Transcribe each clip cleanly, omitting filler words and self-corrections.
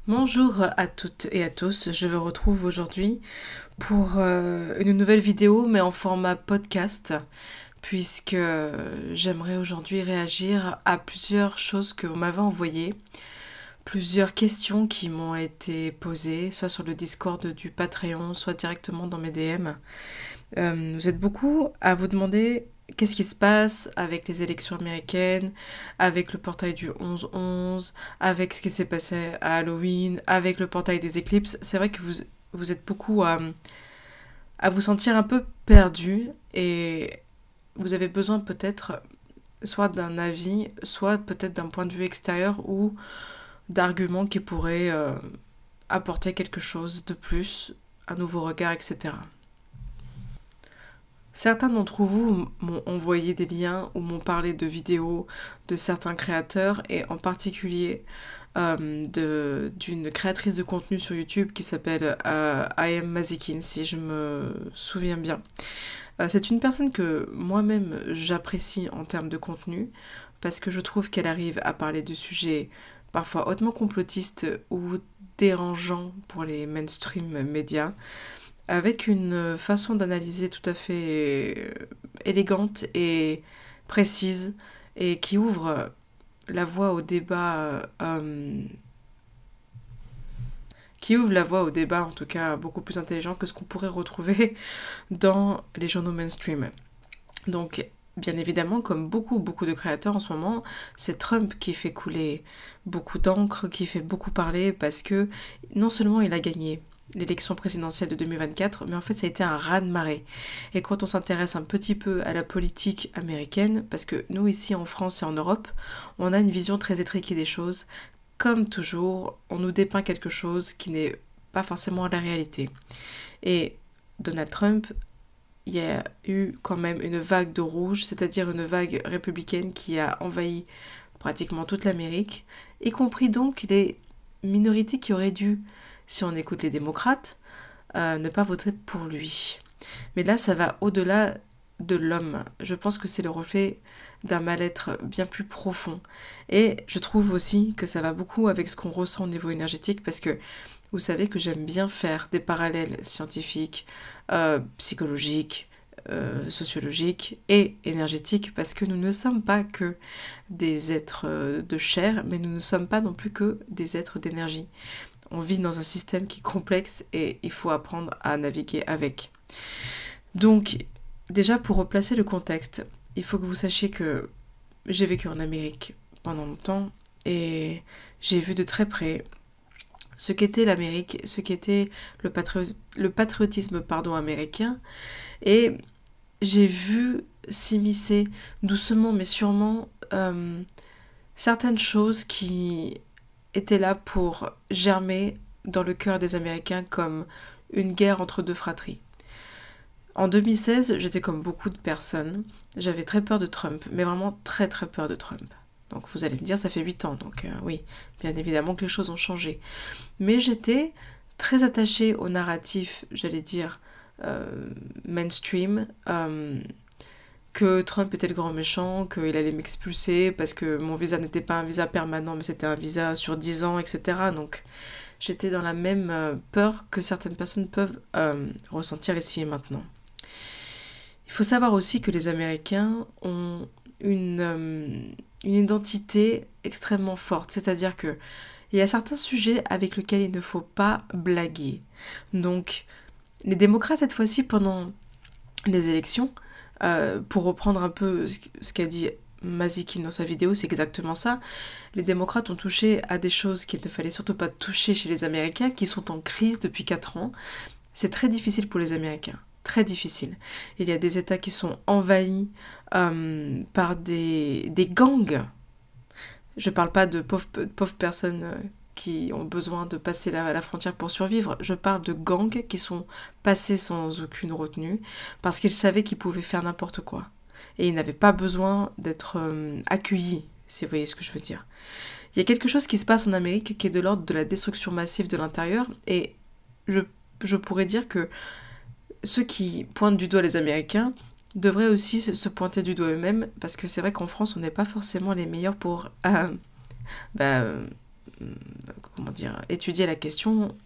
Bonjour à toutes et à tous, je vous retrouve aujourd'hui pour une nouvelle vidéo mais en format podcast puisque j'aimerais aujourd'hui réagir à plusieurs choses que vous m'avez envoyées, plusieurs questions qui m'ont été posées, soit sur le Discord du Patreon, soit directement dans mes DM. Vous êtes beaucoup à vous demander qu'est-ce qui se passe avec les élections américaines, avec le portail du 11-11, avec ce qui s'est passé à Halloween, avec le portail des éclipses. C'est vrai que vous êtes beaucoup à vous sentir un peu perdu et vous avez besoin peut-être soit d'un avis, soit peut-être d'un point de vue extérieur ou d'arguments qui pourraient apporter quelque chose de plus, un nouveau regard, etc. Certains d'entre vous m'ont envoyé des liens ou m'ont parlé de vidéos de certains créateurs et en particulier d'une créatrice de contenu sur YouTube qui s'appelle I Am Mazikin, si je me souviens bien. C'est une personne que moi-même j'apprécie en termes de contenu parce que je trouve qu'elle arrive à parler de sujets parfois hautement complotistes ou dérangeants pour les mainstream médias, avec une façon d'analyser tout à fait élégante et précise et qui ouvre la voie au débat en tout cas beaucoup plus intelligent que ce qu'on pourrait retrouver dans les journaux mainstream. Donc bien évidemment, comme beaucoup de créateurs en ce moment, c'est Trump qui fait couler beaucoup d'encre, qui fait beaucoup parler parce que non seulement il a gagné l'élection présidentielle de 2024, mais en fait ça a été un raz-de-marée. Et quand on s'intéresse un petit peu à la politique américaine, parce que nous ici en France et en Europe, on a une vision très étriquée des choses, comme toujours, on nous dépeint quelque chose qui n'est pas forcément la réalité. Et Donald Trump, il y a eu quand même une vague de rouge, c'est-à-dire une vague républicaine qui a envahi pratiquement toute l'Amérique, y compris donc les minorités qui auraient dû, si on écoute les démocrates, ne pas voter pour lui. Mais là, ça va au-delà de l'homme. Je pense que c'est le reflet d'un mal-être bien plus profond. Et je trouve aussi que ça va beaucoup avec ce qu'on ressent au niveau énergétique, parce que vous savez que j'aime bien faire des parallèles scientifiques, psychologiques, sociologiques et énergétiques, parce que nous ne sommes pas que des êtres de chair, mais nous ne sommes pas non plus que des êtres d'énergie. On vit dans un système qui est complexe et il faut apprendre à naviguer avec. Donc, déjà pour replacer le contexte, il faut que vous sachiez que j'ai vécu en Amérique pendant longtemps et j'ai vu de très près ce qu'était l'Amérique, ce qu'était le patriotisme américain, et j'ai vu s'immiscer doucement mais sûrement certaines choses qui étaient là pour germer dans le cœur des Américains comme une guerre entre deux fratries. En 2016, j'étais comme beaucoup de personnes, j'avais très peur de Trump, mais vraiment très très peur de Trump. Donc vous allez me dire, ça fait 8 ans, donc oui, bien évidemment que les choses ont changé. Mais j'étais très attachée au narratif, j'allais dire, mainstream, que Trump était le grand méchant, qu'il allait m'expulser parce que mon visa n'était pas un visa permanent, mais c'était un visa sur 10 ans, etc. Donc j'étais dans la même peur que certaines personnes peuvent ressentir ici et maintenant. Il faut savoir aussi que les Américains ont une identité extrêmement forte, c'est-à-dire que il y a certains sujets avec lesquels il ne faut pas blaguer. Donc, les démocrates, cette fois-ci, pendant les élections, pour reprendre un peu ce qu'a dit Mazikin dans sa vidéo, c'est exactement ça. Les démocrates ont touché à des choses qu'il ne fallait surtout pas toucher chez les Américains, qui sont en crise depuis 4 ans. C'est très difficile pour les Américains. Très difficile. Il y a des États qui sont envahis par des gangs. Je parle pas de pauvres personnes qui ont besoin de passer la frontière pour survivre. Je parle de gangs qui sont passés sans aucune retenue parce qu'ils savaient qu'ils pouvaient faire n'importe quoi. Et ils n'avaient pas besoin d'être accueillis, si vous voyez ce que je veux dire. Il y a quelque chose qui se passe en Amérique qui est de l'ordre de la destruction massive de l'intérieur, et je pourrais dire que ceux qui pointent du doigt les Américains devraient aussi se pointer du doigt eux-mêmes, parce que c'est vrai qu'en France, on n'est pas forcément les meilleurs pour comment dire, étudier la question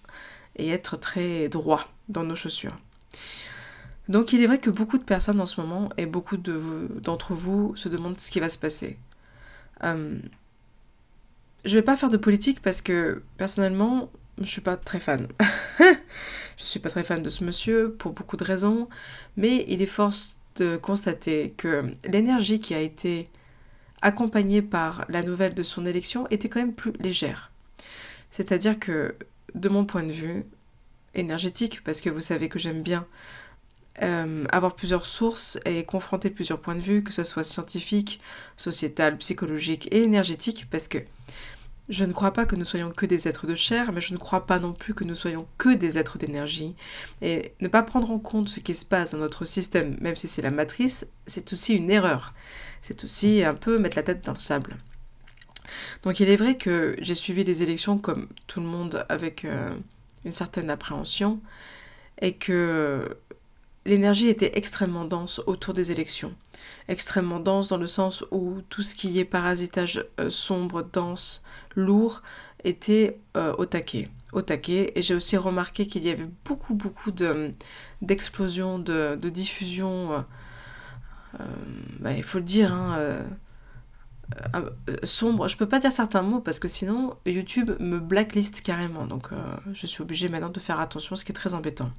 et être très droit dans nos chaussures. Donc il est vrai que beaucoup de personnes en ce moment, et beaucoup d'entre vous se demandent ce qui va se passer. Je vais pas faire de politique parce que, personnellement, je suis pas très fan. Je suis pas très fan de ce monsieur, pour beaucoup de raisons, mais il est force de constater que l'énergie qui a été accompagnée par la nouvelle de son élection était quand même plus légère. C'est-à-dire que, de mon point de vue énergétique, parce que vous savez que j'aime bien avoir plusieurs sources et confronter plusieurs points de vue, que ce soit scientifique, sociétal, psychologique et énergétique, parce que je ne crois pas que nous soyons que des êtres de chair, mais je ne crois pas non plus que nous soyons que des êtres d'énergie. Et ne pas prendre en compte ce qui se passe dans notre système, même si c'est la matrice, c'est aussi une erreur. C'est aussi un peu mettre la tête dans le sable. Donc il est vrai que j'ai suivi les élections comme tout le monde avec une certaine appréhension, et que l'énergie était extrêmement dense autour des élections. Extrêmement dense dans le sens où tout ce qui est parasitage sombre, dense, lourd, était au taquet. Et j'ai aussi remarqué qu'il y avait beaucoup d'explosions, de diffusion, il faut le dire, sombre. Je peux pas dire certains mots parce que sinon YouTube me blacklist carrément. Donc je suis obligée maintenant de faire attention, ce qui est très embêtant.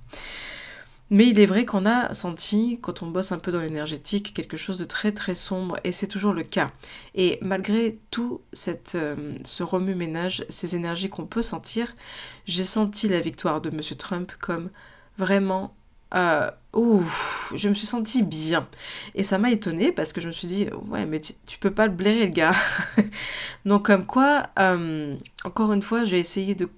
Mais il est vrai qu'on a senti, quand on bosse un peu dans l'énergétique, quelque chose de très très sombre, et c'est toujours le cas. Et malgré tout ce remue-ménage, ces énergies qu'on peut sentir, j'ai senti la victoire de M. Trump comme vraiment... je me suis sentie bien. Et ça m'a étonnée parce que je me suis dit, ouais, mais tu peux pas le blairer, le gars. Donc comme quoi, encore une fois, j'ai essayé de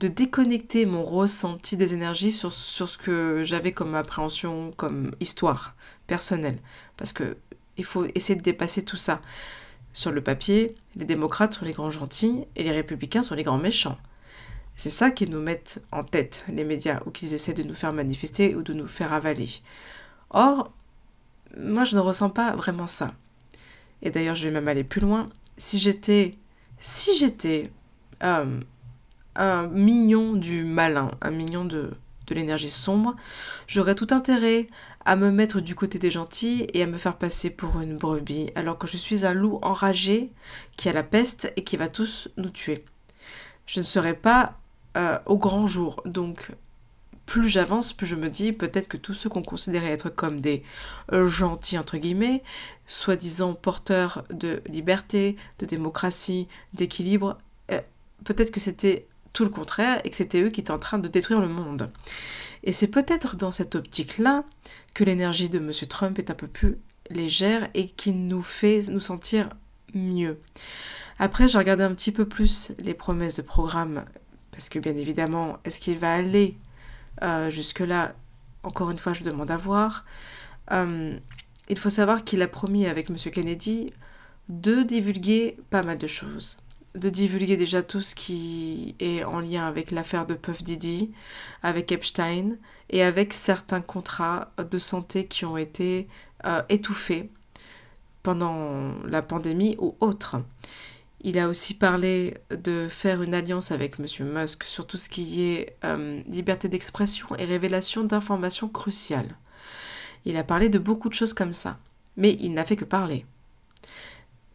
déconnecter mon ressenti des énergies sur ce que j'avais comme appréhension, comme histoire personnelle. Parce que il faut essayer de dépasser tout ça. Sur le papier, les démocrates sont les grands gentils et les républicains sont les grands méchants. C'est ça qu'ils nous mettent en tête, les médias, ou qu'ils essaient de nous faire manifester ou de nous faire avaler. Or, moi je ne ressens pas vraiment ça. Et d'ailleurs, je vais même aller plus loin. Si j'étais un mignon du malin, un mignon de l'énergie sombre, j'aurais tout intérêt à me mettre du côté des gentils et à me faire passer pour une brebis, alors que je suis un loup enragé qui a la peste et qui va tous nous tuer. Je ne serai pas au grand jour, donc plus j'avance, plus je me dis peut-être que tous ceux qu'on considérait être comme des gentils, entre guillemets, soi-disant porteurs de liberté, de démocratie, d'équilibre, peut-être que c'était tout le contraire et que c'était eux qui étaient en train de détruire le monde. Et c'est peut-être dans cette optique-là que l'énergie de M. Trump est un peu plus légère et qui nous fait nous sentir mieux. Après, j'ai regardé un petit peu plus les promesses de programme parce que bien évidemment, est-ce qu'il va aller jusque-là? Encore une fois, je demande à voir. Il faut savoir qu'il a promis avec M. Kennedy de divulguer pas mal de choses. De divulguer déjà tout ce qui est en lien avec l'affaire de Puff Diddy, avec Epstein, et avec certains contrats de santé qui ont été étouffés pendant la pandémie ou autre. Il a aussi parlé de faire une alliance avec M. Musk sur tout ce qui est liberté d'expression et révélation d'informations cruciales. Il a parlé de beaucoup de choses comme ça, mais il n'a fait que parler.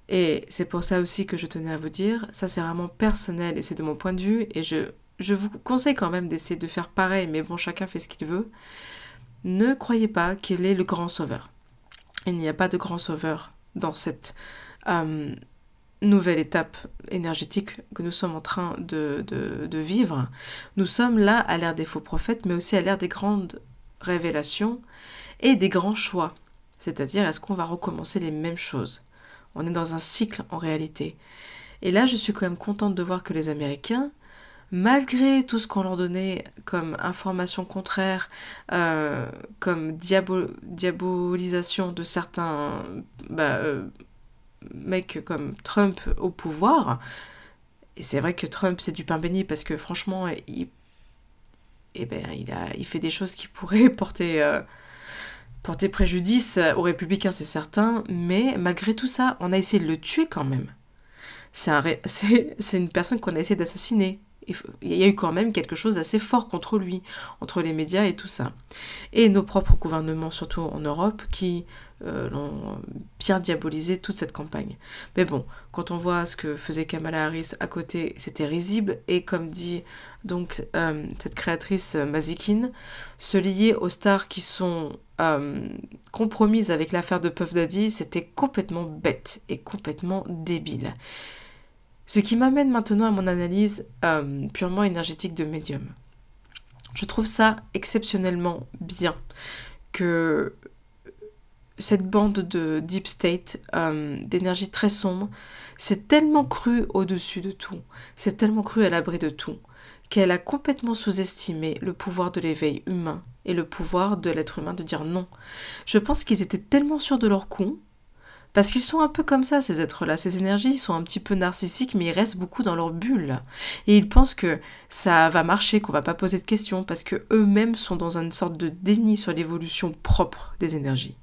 Et c'est pour ça aussi que je tenais à vous dire, ça c'est vraiment personnel et c'est de mon point de vue, et je vous conseille quand même d'essayer de faire pareil, mais bon, chacun fait ce qu'il veut. Ne croyez pas qu'il est le grand sauveur. Il n'y a pas de grand sauveur dans cette nouvelle étape énergétique que nous sommes en train de vivre. Nous sommes là à l'ère des faux prophètes, mais aussi à l'ère des grandes révélations et des grands choix. C'est-à-dire, est-ce qu'on va recommencer les mêmes choses ? On est dans un cycle en réalité. Et là, je suis quand même contente de voir que les Américains, malgré tout ce qu'on leur donnait comme information contraire, comme diabolisation de certains mecs comme Trump au pouvoir, et c'est vrai que Trump c'est du pain béni parce que franchement, il fait des choses qui pourraient porter préjudice aux républicains, c'est certain, mais malgré tout ça, on a essayé de le tuer quand même. c'est une personne qu'on a essayé d'assassiner. Il y a eu quand même quelque chose d'assez fort contre lui, entre les médias et tout ça. Et nos propres gouvernements, surtout en Europe, qui l'ont bien diabolisé toute cette campagne. Mais bon, quand on voit ce que faisait Kamala Harris à côté, c'était risible. Et comme dit donc cette créatrice Mazikin, se lier aux stars qui sont compromises avec l'affaire de Puff Daddy, c'était complètement bête et complètement débile. Ce qui m'amène maintenant à mon analyse purement énergétique de médium. Je trouve ça exceptionnellement bien que cette bande de Deep State, d'énergie très sombre, s'est tellement crue au-dessus de tout, s'est tellement crue à l'abri de tout, qu'elle a complètement sous-estimé le pouvoir de l'éveil humain et le pouvoir de l'être humain de dire non. Je pense qu'ils étaient tellement sûrs de leur coup, parce qu'ils sont un peu comme ça, ces êtres-là. Ces énergies sont un petit peu narcissiques, mais ils restent beaucoup dans leur bulle. Et ils pensent que ça va marcher, qu'on va pas poser de questions, parce que eux-mêmes sont dans une sorte de déni sur l'évolution propre des énergies.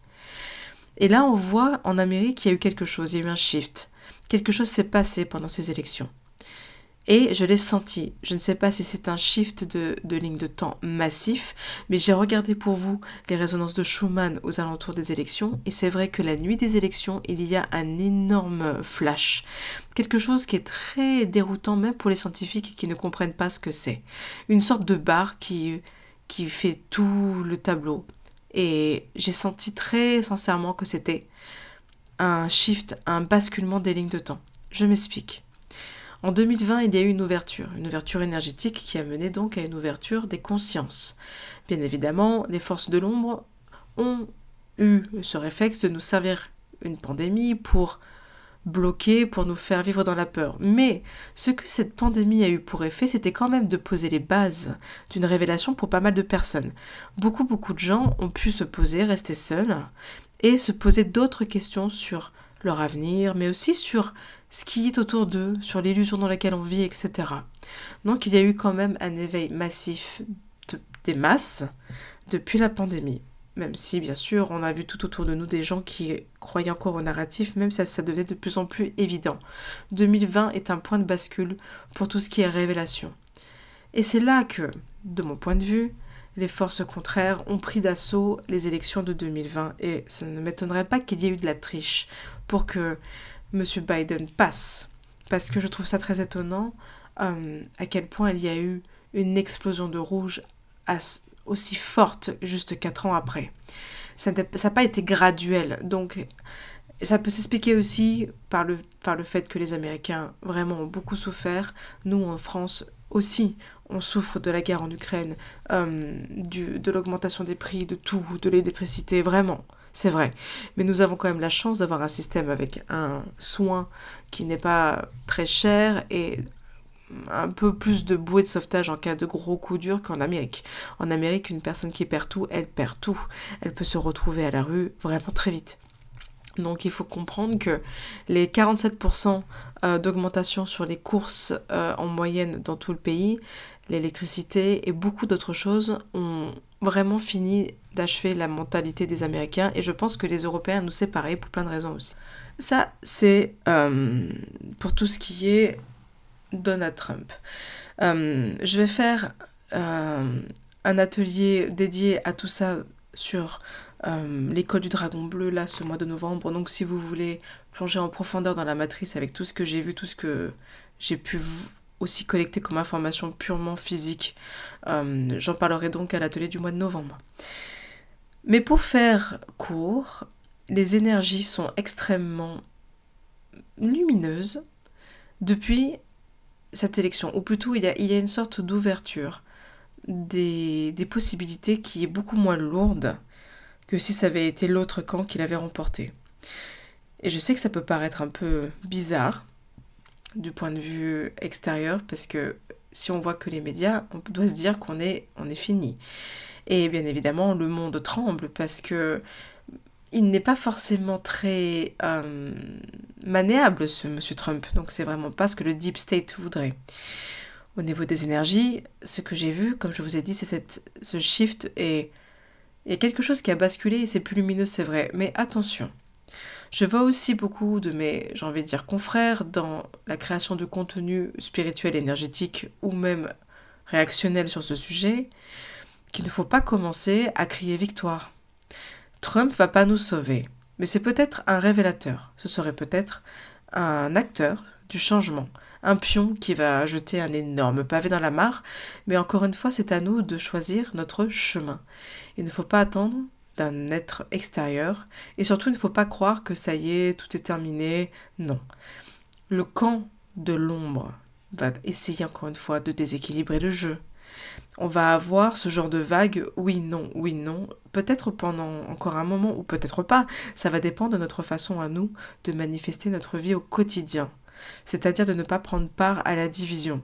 Et là, on voit en Amérique qu'il y a eu quelque chose, il y a eu un shift. Quelque chose s'est passé pendant ces élections. Et je l'ai senti. Je ne sais pas si c'est un shift de ligne de temps massif, mais j'ai regardé pour vous les résonances de Schumann aux alentours des élections, et c'est vrai que la nuit des élections, il y a un énorme flash. Quelque chose qui est très déroutant, même pour les scientifiques qui ne comprennent pas ce que c'est. Une sorte de barre qui fait tout le tableau. Et j'ai senti très sincèrement que c'était un shift, un basculement des lignes de temps. Je m'explique. En 2020, il y a eu une ouverture énergétique qui a mené donc à une ouverture des consciences. Bien évidemment, les forces de l'ombre ont eu ce réflexe de nous servir une pandémie pour bloquer, pour nous faire vivre dans la peur. Mais ce que cette pandémie a eu pour effet, c'était quand même de poser les bases d'une révélation pour pas mal de personnes. Beaucoup de gens ont pu se poser, rester seuls, et se poser d'autres questions sur leur avenir, mais aussi sur ce qui est autour d'eux, sur l'illusion dans laquelle on vit, etc. Donc il y a eu quand même un éveil massif des masses depuis la pandémie. Même si, bien sûr, on a vu tout autour de nous des gens qui croyaient encore au narratif, même si ça devenait de plus en plus évident. 2020 est un point de bascule pour tout ce qui est révélation. Et c'est là que, de mon point de vue, les forces contraires ont pris d'assaut les élections de 2020. Et ça ne m'étonnerait pas qu'il y ait eu de la triche pour que M. Biden passe. Parce que je trouve ça très étonnant à quel point il y a eu une explosion de rouge aussi forte juste 4 ans après. Ça n'a pas été graduel. Donc ça peut s'expliquer aussi par le fait que les Américains vraiment ont beaucoup souffert. Nous en France aussi, on souffre de la guerre en Ukraine, de l'augmentation des prix, de tout, de l'électricité, vraiment. C'est vrai. Mais nous avons quand même la chance d'avoir un système avec un soin qui n'est pas très cher et un peu plus de bouée de sauvetage en cas de gros coups durs qu'en Amérique. En Amérique, une personne qui perd tout, elle perd tout. Elle peut se retrouver à la rue vraiment très vite. Donc il faut comprendre que les 47% d'augmentation sur les courses en moyenne dans tout le pays, l'électricité et beaucoup d'autres choses ont vraiment fini d'achever la mentalité des Américains, et je pense que les Européens nous séparent pour plein de raisons aussi. Ça, c'est pour tout ce qui est Donald Trump. Je vais faire un atelier dédié à tout ça sur l'école du dragon bleu là ce mois de novembre, donc si vous voulez plonger en profondeur dans la matrice avec tout ce que j'ai vu, tout ce que j'ai pu aussi collecter comme information purement physique, j'en parlerai donc à l'atelier du mois de novembre. Mais pour faire court, les énergies sont extrêmement lumineuses depuis cette élection, ou plutôt il y a une sorte d'ouverture des possibilités qui est beaucoup moins lourde que si ça avait été l'autre camp qui l'avait remporté. Et je sais que ça peut paraître un peu bizarre du point de vue extérieur, parce que si on voit que les médias, on doit se dire qu'on est fini. Et bien évidemment, le monde tremble parce que il n'est pas forcément très maniable, ce monsieur Trump. Donc c'est vraiment pas ce que le Deep State voudrait. Au niveau des énergies, ce que j'ai vu, comme je vous ai dit, c'est ce shift, et il y a quelque chose qui a basculé et c'est plus lumineux, c'est vrai. Mais attention, Je vois aussi beaucoup de mes, j'ai envie de dire, confrères dans la création de contenu spirituel, énergétique ou même réactionnel sur ce sujet, qu'il ne faut pas commencer à crier victoire. Trump va pas nous sauver, mais c'est peut-être un révélateur. Ce serait peut-être un acteur du changement, un pion qui va jeter un énorme pavé dans la mare, mais encore une fois, c'est à nous de choisir notre chemin. Il ne faut pas attendre d'un être extérieur, et surtout, il ne faut pas croire que ça y est, tout est terminé. Non. Le camp de l'ombre va essayer encore une fois de déséquilibrer le jeu. On va avoir ce genre de vague, oui, non, peut-être pendant encore un moment ou peut-être pas, ça va dépendre de notre façon à nous de manifester notre vie au quotidien, c'est-à-dire de ne pas prendre part à la division.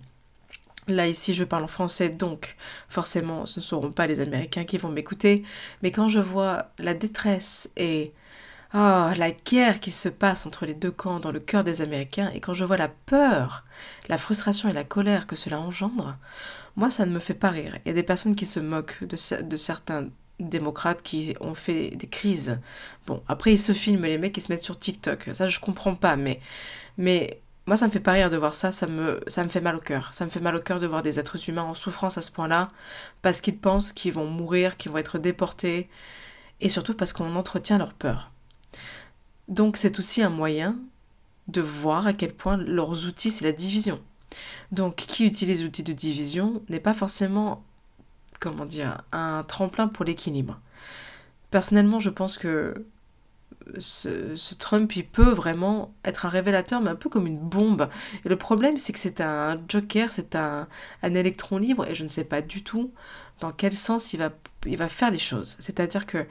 Là, ici, je parle en français, donc forcément, ce ne seront pas les Américains qui vont m'écouter, mais quand je vois la détresse et la guerre qui se passe entre les deux camps dans le cœur des Américains, et quand je vois la peur, la frustration et la colère que cela engendre, moi, ça ne me fait pas rire. Il y a des personnes qui se moquent de certains démocrates qui ont fait des crises. Bon, après, ils se filment, les mecs, ils se mettent sur TikTok. Ça, je comprends pas, mais moi, ça me fait pas rire de voir ça, ça me fait mal au cœur. Ça me fait mal au cœur de voir des êtres humains en souffrance à ce point-là, parce qu'ils pensent qu'ils vont mourir, qu'ils vont être déportés, et surtout parce qu'on entretient leur peur. Donc, c'est aussi un moyen de voir à quel point leurs outils, c'est la division. Donc, qui utilise l'outil de division n'est pas forcément, un tremplin pour l'équilibre. Personnellement, je pense que ce Trump, il peut vraiment être un révélateur, mais un peu comme une bombe. Et le problème, c'est que c'est un joker, c'est un électron libre, et je ne sais pas du tout dans quel sens il va faire les choses. C'est-à-dire que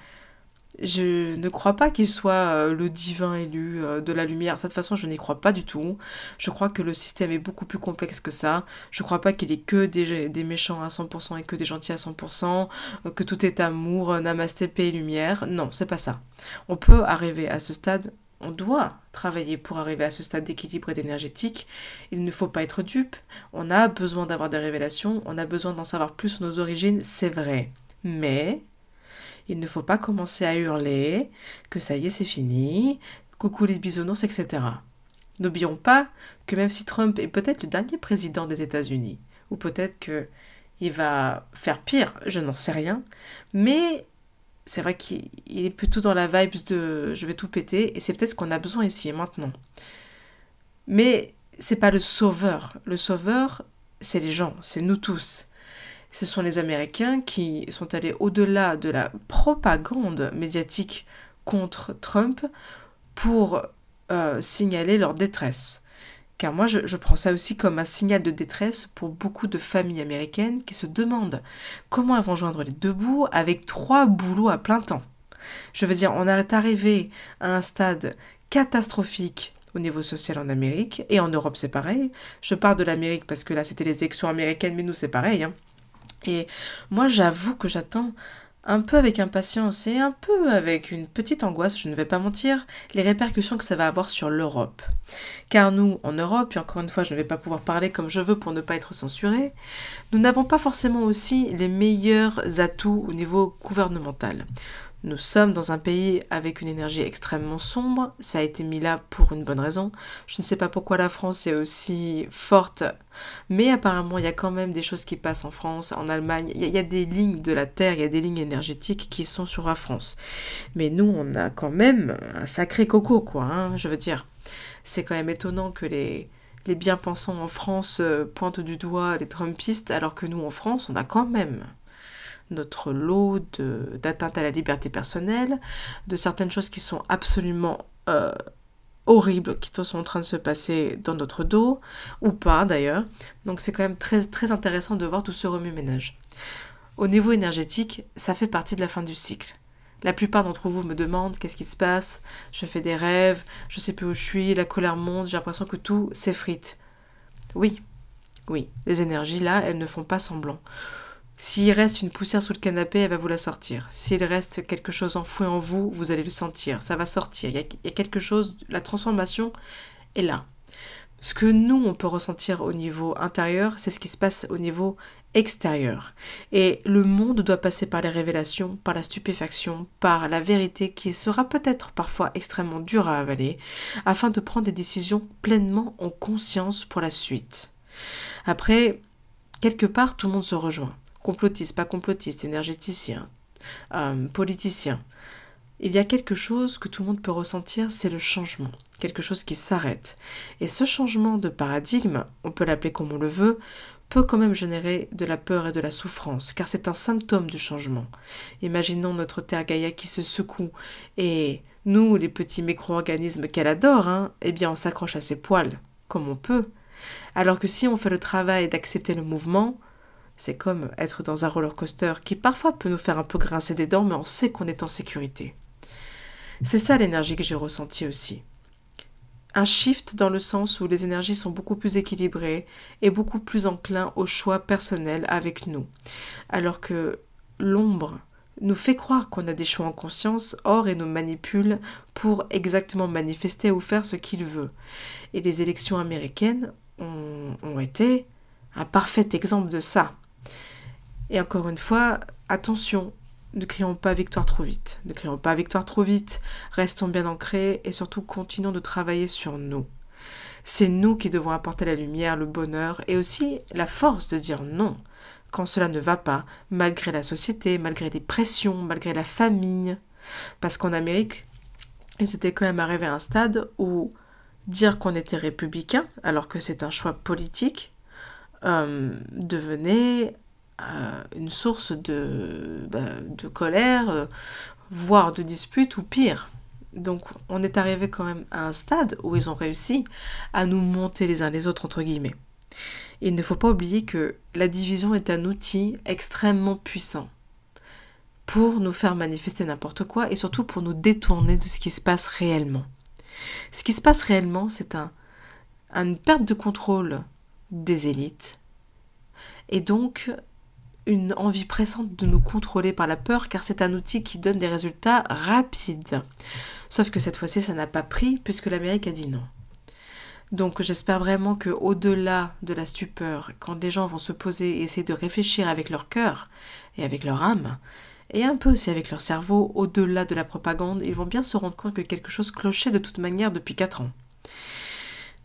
je ne crois pas qu'il soit le divin élu de la lumière. De toute façon, je n'y crois pas du tout. Je crois que le système est beaucoup plus complexe que ça. Je ne crois pas qu'il y ait que des méchants à 100% et que des gentils à 100%, que tout est amour, namasté, paix et lumière. Non, c'est pas ça. On peut arriver à ce stade, on doit travailler pour arriver à ce stade d'équilibre et d'énergétique. Il ne faut pas être dupe. On a besoin d'avoir des révélations, on a besoin d'en savoir plus sur nos origines, c'est vrai. Mais il ne faut pas commencer à hurler que ça y est, c'est fini, coucou les bisounours, etc. N'oublions pas que même si Trump est peut-être le dernier président des États-Unis, ou peut-être qu'il va faire pire, je n'en sais rien, mais c'est vrai qu'il est plutôt dans la vibe de je vais tout péter, et c'est peut-être ce qu'on a besoin ici et maintenant. Mais c'est pas le sauveur. Le sauveur, c'est les gens, c'est nous tous. Ce sont les Américains qui sont allés au-delà de la propagande médiatique contre Trump pour signaler leur détresse. Car moi, je prends ça aussi comme un signal de détresse pour beaucoup de familles américaines qui se demandent comment elles vont joindre les deux bouts avec 3 boulots à plein temps. Je veux dire, on est arrivé à un stade catastrophique au niveau social en Amérique, et en Europe c'est pareil. Je parle de l'Amérique parce que là c'était les élections américaines, mais nous c'est pareil, hein. Et moi, j'avoue que j'attends un peu avec impatience et un peu avec une petite angoisse, je ne vais pas mentir, les répercussions que ça va avoir sur l'Europe. Car nous, en Europe, et encore une fois, je ne vais pas pouvoir parler comme je veux pour ne pas être censurée, nous n'avons pas forcément aussi les meilleurs atouts au niveau gouvernemental. Nous sommes dans un pays avec une énergie extrêmement sombre, ça a été mis là pour une bonne raison. Je ne sais pas pourquoi la France est aussi forte, mais apparemment il y a quand même des choses qui passent en France, en Allemagne, il y a des lignes de la Terre, il y a des lignes énergétiques qui sont sur la France. Mais nous on a quand même un sacré coco quoi, hein, je veux dire. C'est quand même étonnant que les bien-pensants en France pointent du doigt les Trumpistes, alors que nous en France on a quand même notre lot d'atteinte à la liberté personnelle, de certaines choses qui sont absolument horribles, qui sont en train de se passer dans notre dos, ou pas d'ailleurs. Donc c'est quand même très, très intéressant de voir tout ce remue-ménage. Au niveau énergétique, ça fait partie de la fin du cycle. La plupart d'entre vous me demandent qu'est-ce qui se passe, je fais des rêves, je sais plus où je suis, la colère monte, j'ai l'impression que tout s'effrite. Oui, les énergies là, elles ne font pas semblant. S'il reste une poussière sous le canapé, elle va vous la sortir. S'il reste quelque chose enfoui en vous, vous allez le sentir. Ça va sortir. Il y a quelque chose, la transformation est là. Ce que nous, on peut ressentir au niveau intérieur, c'est ce qui se passe au niveau extérieur. Et le monde doit passer par les révélations, par la stupéfaction, par la vérité qui sera peut-être parfois extrêmement dure à avaler, afin de prendre des décisions pleinement en conscience pour la suite. Après, quelque part, tout le monde se rejoint. Complotiste, pas complotiste, énergéticien, politicien. Il y a quelque chose que tout le monde peut ressentir, c'est le changement, quelque chose qui s'arrête. Et ce changement de paradigme, on peut l'appeler comme on le veut, peut quand même générer de la peur et de la souffrance, car c'est un symptôme du changement. Imaginons notre Terre Gaïa qui se secoue, et nous, les petits micro-organismes qu'elle adore, eh bien on s'accroche à ses poils, comme on peut. Alors que si on fait le travail d'accepter le mouvement, c'est comme être dans un roller coaster qui parfois peut nous faire un peu grincer des dents, mais on sait qu'on est en sécurité. C'est ça l'énergie que j'ai ressentie aussi. Un shift dans le sens où les énergies sont beaucoup plus équilibrées et beaucoup plus enclins au choix personnel avec nous. Alors que l'ombre nous fait croire qu'on a des choix en conscience, or et nous manipule pour exactement manifester ou faire ce qu'il veut. Et les élections américaines ont été un parfait exemple de ça. Et encore une fois, attention, ne crions pas victoire trop vite. Ne crions pas victoire trop vite, restons bien ancrés et surtout continuons de travailler sur nous. C'est nous qui devons apporter la lumière, le bonheur et aussi la force de dire non quand cela ne va pas, malgré la société, malgré les pressions, malgré la famille. Parce qu'en Amérique, il s'était quand même arrivé à un stade où dire qu'on était républicain, alors que c'est un choix politique, devenait une source de colère, voire de dispute ou pire. Donc on est arrivé quand même à un stade où ils ont réussi à nous monter les uns les autres entre guillemets. Et il ne faut pas oublier que la division est un outil extrêmement puissant pour nous faire manifester n'importe quoi et surtout pour nous détourner de ce qui se passe réellement. Ce qui se passe réellement, c'est une perte de contrôle des élites et donc une envie pressante de nous contrôler par la peur car c'est un outil qui donne des résultats rapides. Sauf que cette fois-ci, ça n'a pas pris puisque l'Amérique a dit non. Donc j'espère vraiment qu'au-delà de la stupeur, quand les gens vont se poser et essayer de réfléchir avec leur cœur et avec leur âme, et un peu aussi avec leur cerveau, au-delà de la propagande, ils vont bien se rendre compte que quelque chose clochait de toute manière depuis 4 ans.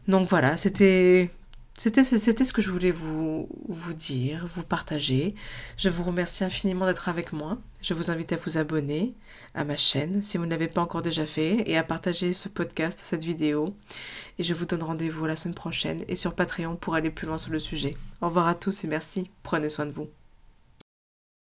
Donc voilà, c'était ce que je voulais vous dire, vous partager. Je vous remercie infiniment d'être avec moi. Je vous invite à vous abonner à ma chaîne si vous ne l'avez pas encore déjà fait et à partager ce podcast, cette vidéo. Et je vous donne rendez-vous la semaine prochaine et sur Patreon pour aller plus loin sur le sujet. Au revoir à tous et merci. Prenez soin de vous.